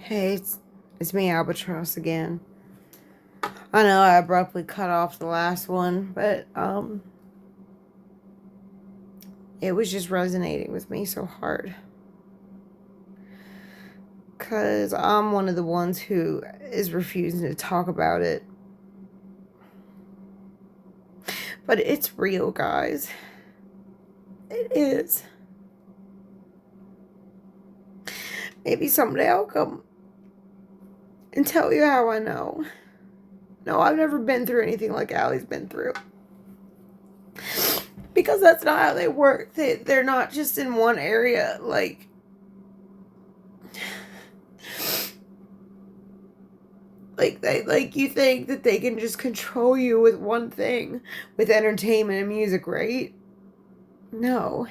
Hey, it's me, Albatross, again. I know I abruptly cut off the last one, but it was just resonating with me so hard. Because I'm one of the ones who is refusing to talk about it. But it's real, guys. It is. Maybe someday I'll come and tell you how I know. No, I've never been through anything like Allie's been through. Because that's not how they work. They're not just in one area. Like you think that they can just control you with one thing, with entertainment and music, right? No.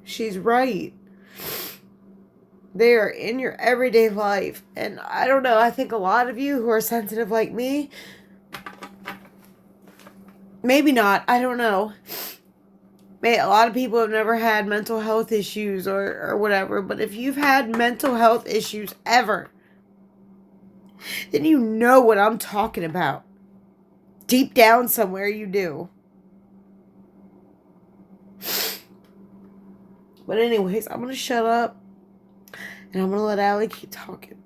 She's right. They are in your everyday life. And I don't know, I think a lot of you who are sensitive like me, maybe not, I don't know. A lot of people have never had mental health issues or whatever, but if you've had mental health issues ever, then you know what I'm talking about. Deep down somewhere you do. But anyways, I'm gonna shut up and I'm gonna let Allie keep talking.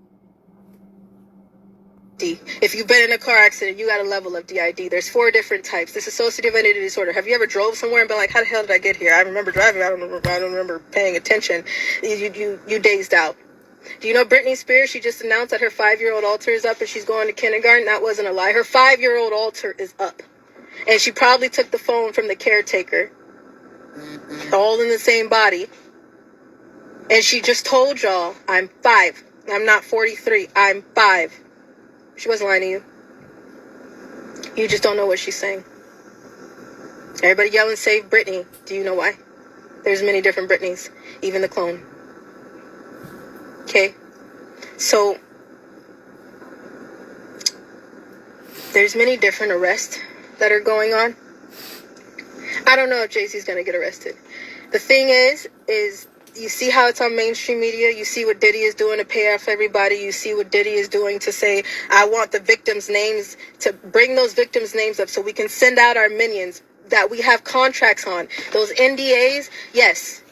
If you've been in a car accident, you got a level of DID. There's 4 different types. Dissociative identity disorder. Have you ever drove somewhere and been like, how the hell did I get here? I remember driving. I don't remember paying attention. You dazed out. Do you know Britney Spears? She just announced that her 5-year-old altar is up and she's going to kindergarten. That wasn't a lie. Her 5-year-old altar is up. And she probably took the phone from the caretaker. All in the same body. And she just told y'all, I'm 5. I'm not 43. I'm 5. She wasn't lying to you. You just don't know what she's saying. Everybody yelling, save Britney. Do you know why? There's many different Britneys. Even the clone. Okay? So, there's many different arrests that are going on. I don't know if Jay-Z's gonna get arrested. The thing is you see how it's on mainstream media. You see what Diddy is doing to pay off everybody. You see what Diddy is doing to say, I want the victims' names, to bring those victims' names up so we can send out our minions that we have contracts on. Those NDAs, yes.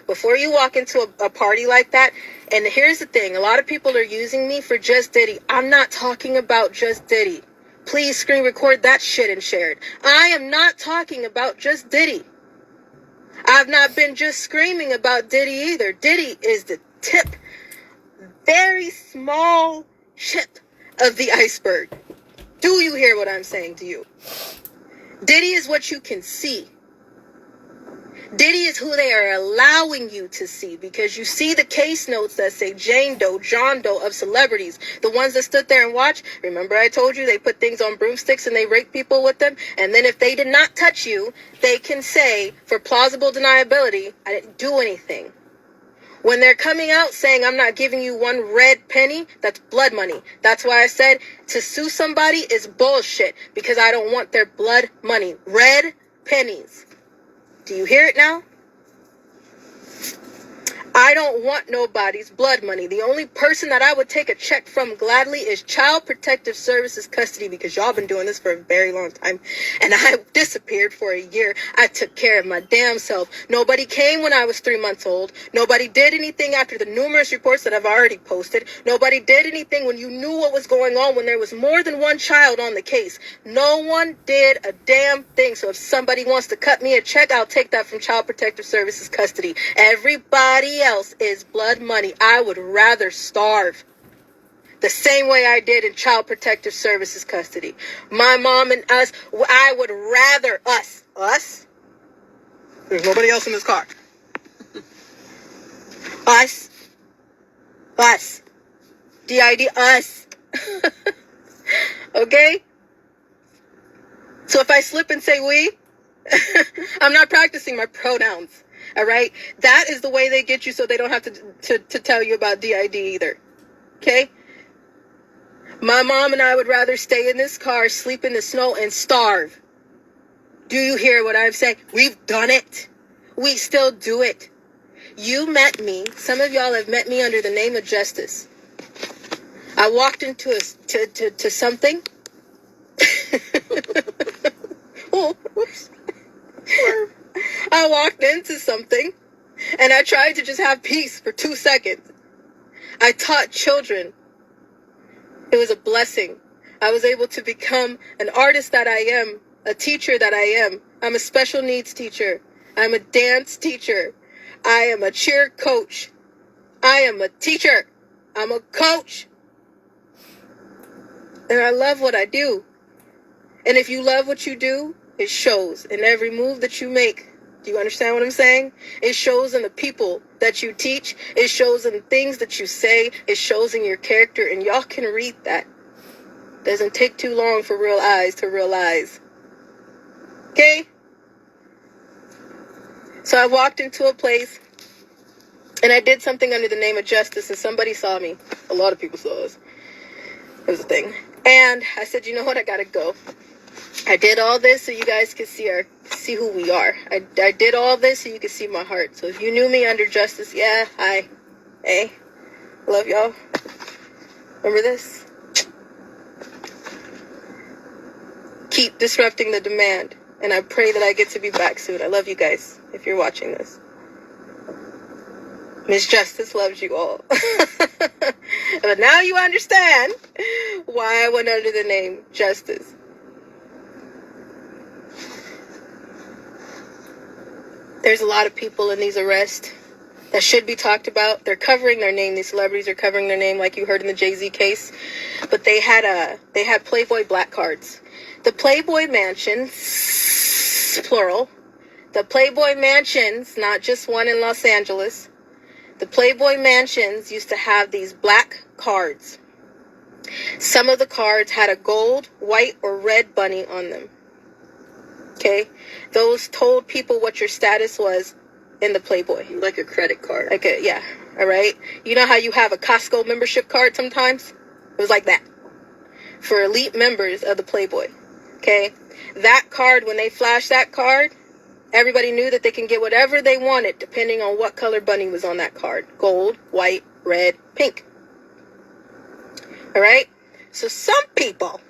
Before you walk into a party like that, and here's the thing, a lot of people are using me for just Diddy. I'm not talking about just Diddy. Please screen record that shit and share it. I am not talking about just Diddy. I've not been just screaming about Diddy either. Diddy is the tip, very small chip of the iceberg. Do you hear what I'm saying to you? Diddy is what you can see. Diddy is who they are allowing you to see, because you see the case notes that say Jane Doe, John Doe of celebrities. The ones that stood there and watched. Remember I told you they put things on broomsticks and they rape people with them? And then if they did not touch you, they can say, for plausible deniability, I didn't do anything. When they're coming out saying, I'm not giving you one red penny, that's blood money. That's why I said to sue somebody is bullshit, because I don't want their blood money. Red pennies. Do you hear it now? I don't want nobody's blood money. The only person that I would take a check from gladly is Child Protective Services custody, because y'all been doing this for a very long time. And I disappeared for a year. I took care of my damn self. Nobody came when I was 3 months old. Nobody did anything after the numerous reports that I've already posted. Nobody did anything when you knew what was going on, when there was more than one child on the case. No one did a damn thing. So if somebody wants to cut me a check, I'll take that from Child Protective Services custody. Everybody else is blood money. I would rather starve the same way I did in Child Protective Services custody. My mom and us, I would rather us. There's nobody else in this car. Us. DID, us. Okay? So if I slip and say we, I'm not practicing my pronouns. All right? That is the way they get you, so they don't have to tell you about DID either. Okay? My mom and I would rather stay in this car, sleep in the snow, and starve. Do you hear what I'm saying? We've done it. We still do it. You met me. Some of y'all have met me under the name of Justice. I walked into to something. Oh, whoops. I walked into something and I tried to just have peace for 2 seconds. I taught children. It was a blessing. I was able to become an artist that I am, a teacher that I am. I'm a special needs teacher. I'm a dance teacher. I am a cheer coach. I am a teacher. I'm a coach. And I love what I do. And if you love what you do, it shows in every move that you make. Do you understand what I'm saying? It shows in the people that you teach. It shows in the things that you say. It shows in your character. And y'all can read that. Doesn't take too long for real eyes to realize. Okay? So I walked into a place and I did something under the name of justice and somebody saw me. A lot of people saw us. It was a thing. And I said, you know what? I gotta go. I did all this so you guys could see who we are. I did all this so you could see my heart. So if you knew me under justice, yeah, hi. Hey. Love y'all. Remember this? Keep disrupting the demand. And I pray that I get to be back soon. I love you guys, if you're watching this. Miss Justice loves you all. But now you understand why I went under the name Justice. There's a lot of people in these arrests that should be talked about. They're covering their name. These celebrities are covering their name, like you heard in the Jay-Z case. But they had Playboy black cards. The Playboy mansions, plural. The Playboy mansions, not just one in Los Angeles. The Playboy mansions used to have these black cards. Some of the cards had a gold, white, or red bunny on them. Okay? Those told people what your status was in the Playboy. Like a credit card. Yeah. All right? You know how you have a Costco membership card sometimes? It was like that. For elite members of the Playboy. Okay? That card, when they flashed that card, everybody knew that they can get whatever they wanted depending on what color bunny was on that card. Gold, white, red, pink. All right? So some people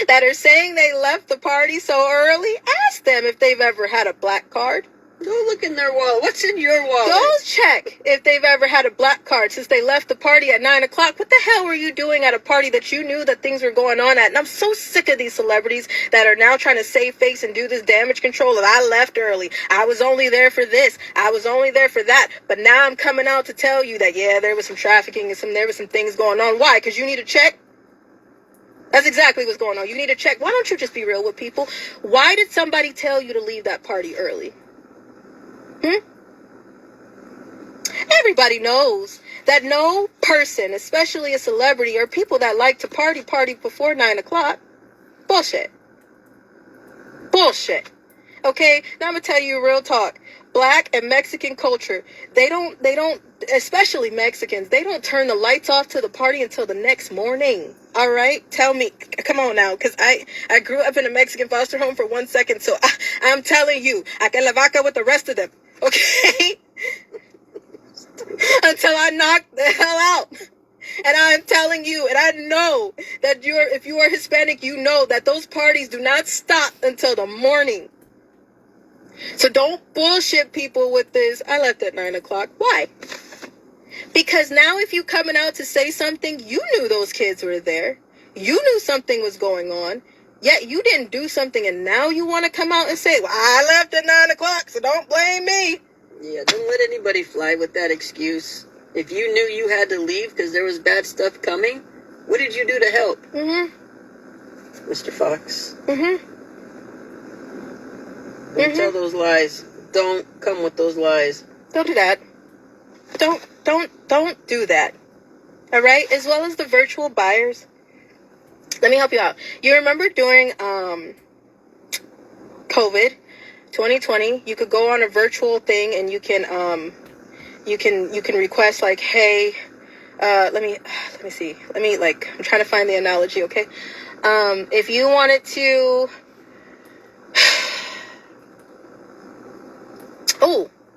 that are saying they left the party so early, ask them if they've ever had a black card. Go look in their wallet. What's in your wallet? Go check if they've ever had a black card since they left the party at 9 o'clock. What the hell were you doing at a party that you knew that things were going on at? And I'm so sick of these celebrities that are now trying to save face and do this damage control of I left early. I was only there for this. I was only there for that. But now I'm coming out to tell you that, yeah, there was some trafficking and there was some things going on. Why? Because you need to check? That's exactly what's going on. You need to check. Why don't you just be real with people? Why did somebody tell you to leave that party early? Everybody knows that no person, especially a celebrity or people that like to party before 9 o'clock. Bullshit. Bullshit. Okay? Now I'm going to tell you real talk. Black and Mexican culture, they don't, especially Mexicans, they don't turn the lights off to the party until the next morning. All right? Tell me. Come on now. Because I grew up in a Mexican foster home for 1 second. So I'm telling you, I can la vaca with the rest of them. Okay? Until I knock the hell out. And I'm telling you, and I know that if you are Hispanic, you know that those parties do not stop until the morning. So don't bullshit people with this, I left at 9 o'clock. Why? Because now if you coming out to say something, you knew those kids were there. You knew something was going on. Yet you didn't do something and now you want to come out and say, well, I left at 9 o'clock, so don't blame me. Yeah, don't let anybody fly with that excuse. If you knew you had to leave because there was bad stuff coming, what did you do to help? Mr. Fox. Don't tell those lies. Don't come with those lies. Don't do that. Don't do that. All right? As well as the virtual buyers. Let me help you out. You remember during COVID 2020, you could go on a virtual thing and you can request like, hey, let me see. I'm trying to find the analogy, okay? If you wanted to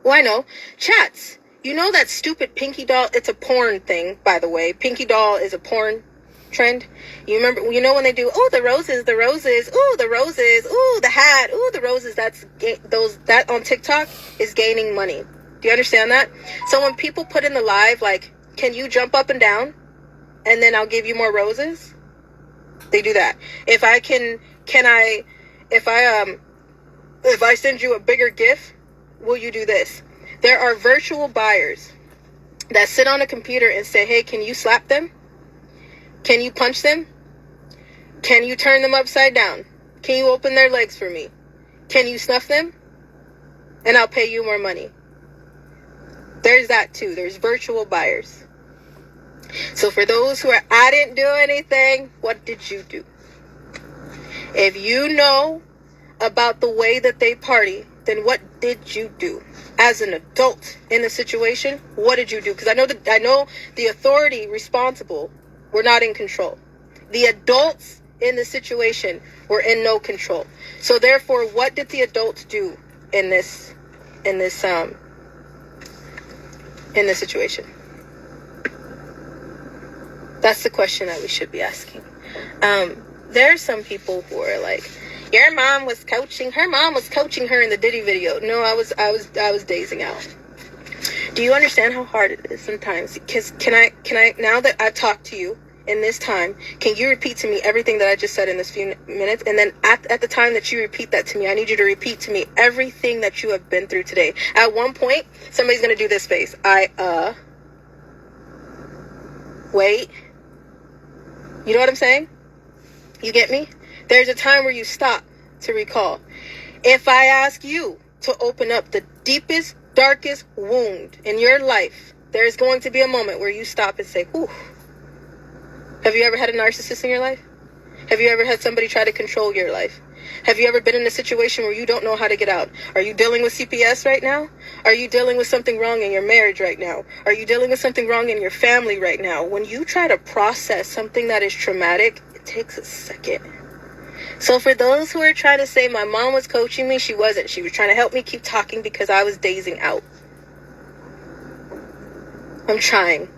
I know. Chats. You know that stupid Pinky Doll? It's a porn thing, by the way. Pinky Doll is a porn trend. You remember, you know when they do, oh, the roses, ooh, the roses, ooh, the hat, ooh, the roses. That on TikTok is gaining money. Do you understand that? So when people put in the live, like, can you jump up and down? And then I'll give you more roses. They do that. If I send you a bigger gift, will you do this? There are virtual buyers that sit on a computer and say, hey, can you slap them? Can you punch them? Can you turn them upside down? Can you open their legs for me? Can you snuff them? And I'll pay you more money. There's that too. There's virtual buyers. So for those who are, I didn't do anything, what did you do? If you know about the way that they party, then what did you do? As an adult in the situation, what did you do? Because I know the authority responsible were not in control. The adults in the situation were in no control. So therefore, what did the adults do in this situation? That's the question that we should be asking. There are some people who are like, her mom was coaching her in the Diddy video. No, I was dazing out. Do you understand how hard it is sometimes? Because can I now that I've talked to you in this time, can you repeat to me everything that I just said in this few minutes? And then at the time that you repeat that to me, I need you to repeat to me everything that you have been through today. At one point, somebody's going to do this face. Wait. You know what I'm saying? You get me? There's a time where you stop to recall. If I ask you to open up the deepest, darkest wound in your life, there's going to be a moment where you stop and say, whew. Have you ever had a narcissist in your life? Have you ever had somebody try to control your life? Have you ever been in a situation where you don't know how to get out? Are you dealing with CPS right now? Are you dealing with something wrong in your marriage right now? Are you dealing with something wrong in your family right now? When you try to process something that is traumatic, it takes a second. So for those who are trying to say my mom was coaching me, she wasn't. She was trying to help me keep talking because I was dazing out. I'm trying.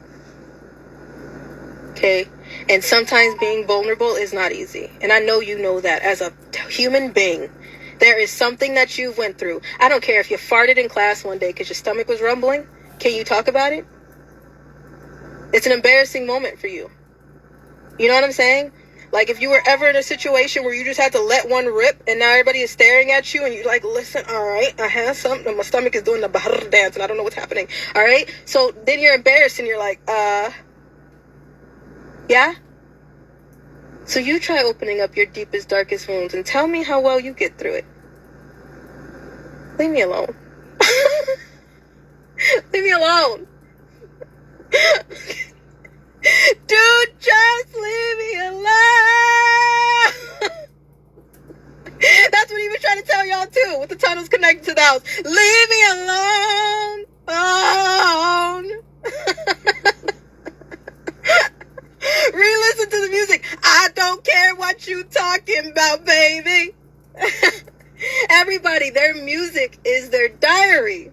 Okay? And sometimes being vulnerable is not easy. And I know you know that as a human being. There is something that you went through. I don't care if you farted in class one day because your stomach was rumbling. Can you talk about it? It's an embarrassing moment for you. You know what I'm saying? Like if you were ever in a situation where you just had to let one rip and now everybody is staring at you and you're like, listen, all right, I have something. My stomach is doing the Bahar dance and I don't know what's happening. All right. So then you're embarrassed and you're like, yeah? So you try opening up your deepest, darkest wounds and tell me how well you get through it. Leave me alone. Leave me alone. Dude, just leave me alone. That's what he was trying to tell y'all too, with the tunnels connected to the house. Leave me alone. Re-listen to the music. I don't care what you talking about, baby. Everybody, their music is their diary.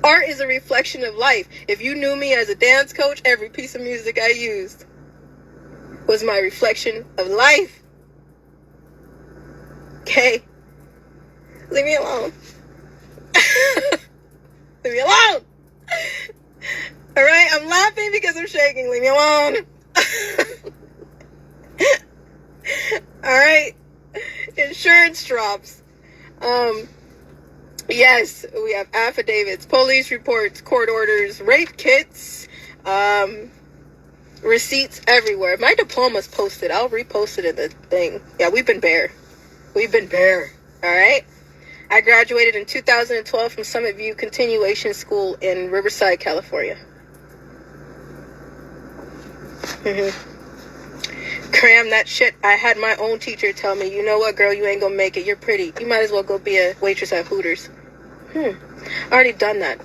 Art is a reflection of life. If you knew me as a dance coach, every piece of music I used was my reflection of life. Okay? Leave me alone. Leave me alone. All right? I'm laughing because I'm shaking. Leave me alone. All right? Insurance drops. Yes, we have affidavits, police reports, court orders, rape kits, receipts everywhere. My diploma's posted. I'll repost it in the thing. Yeah, we've been bare. We've been bare. All right? I graduated in 2012 from Summit View Continuation School in Riverside, California. Cram that shit. I had my own teacher tell me, you know what, girl, you ain't gonna make it. You're pretty. You might as well go be a waitress at Hooters. I already done that.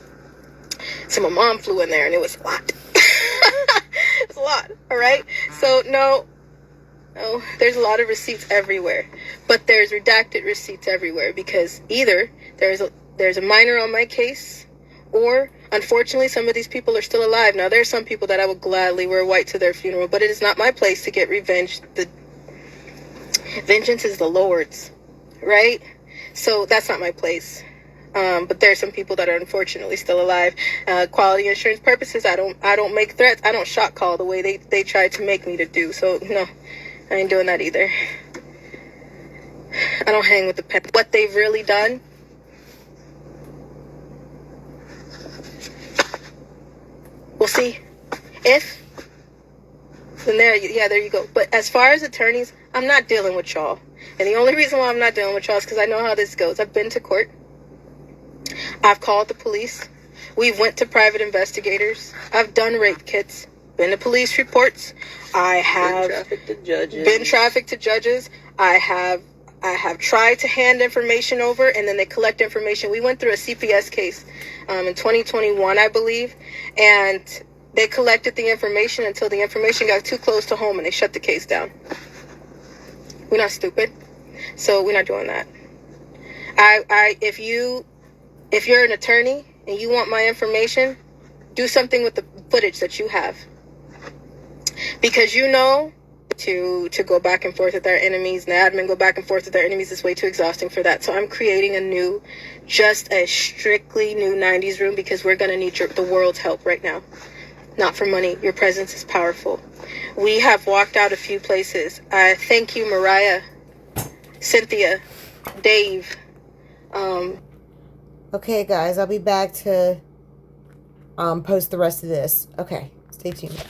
So my mom flew in there and it was a lot. It's a lot. All right. So no, there's a lot of receipts everywhere, but there's redacted receipts everywhere because either there's a minor on my case, Or, unfortunately, some of these people are still alive. Now, there's some people that I would gladly wear white to their funeral, but it is not my place to get revenge. The vengeance is the Lord's, right? So that's not my place. But there are some people that are unfortunately still alive. Quality insurance purposes, I don't make threats. I don't shot call the way they tried to make me to do. So no, I ain't doing that either. I don't hang with the pep. What they've really done, we'll see. If, then there you go. But as far as attorneys, I'm not dealing with y'all. And the only reason why I'm not dealing with y'all is because I know how this goes. I've been to court. I've called the police. We've went to private investigators. I've done rape kits. Been to police reports. I have been trafficked to judges. I have tried to hand information over, and then they collect information. We went through a CPS case in 2021, I believe, and they collected the information until the information got too close to home, and they shut the case down. We're not stupid, so we're not doing that. If you're an attorney and you want my information, do something with the footage that you have. Because to go back and forth with our enemies, and the admin go back and forth with our enemies is way too exhausting for that. So I'm creating just a strictly new 90s room, because we're going to need the world's help right now. Not for money. Your presence is powerful. We have walked out a few places. Thank you, Mariah, Cynthia, Dave. Okay, guys, I'll be back to post the rest of this. Okay, stay tuned.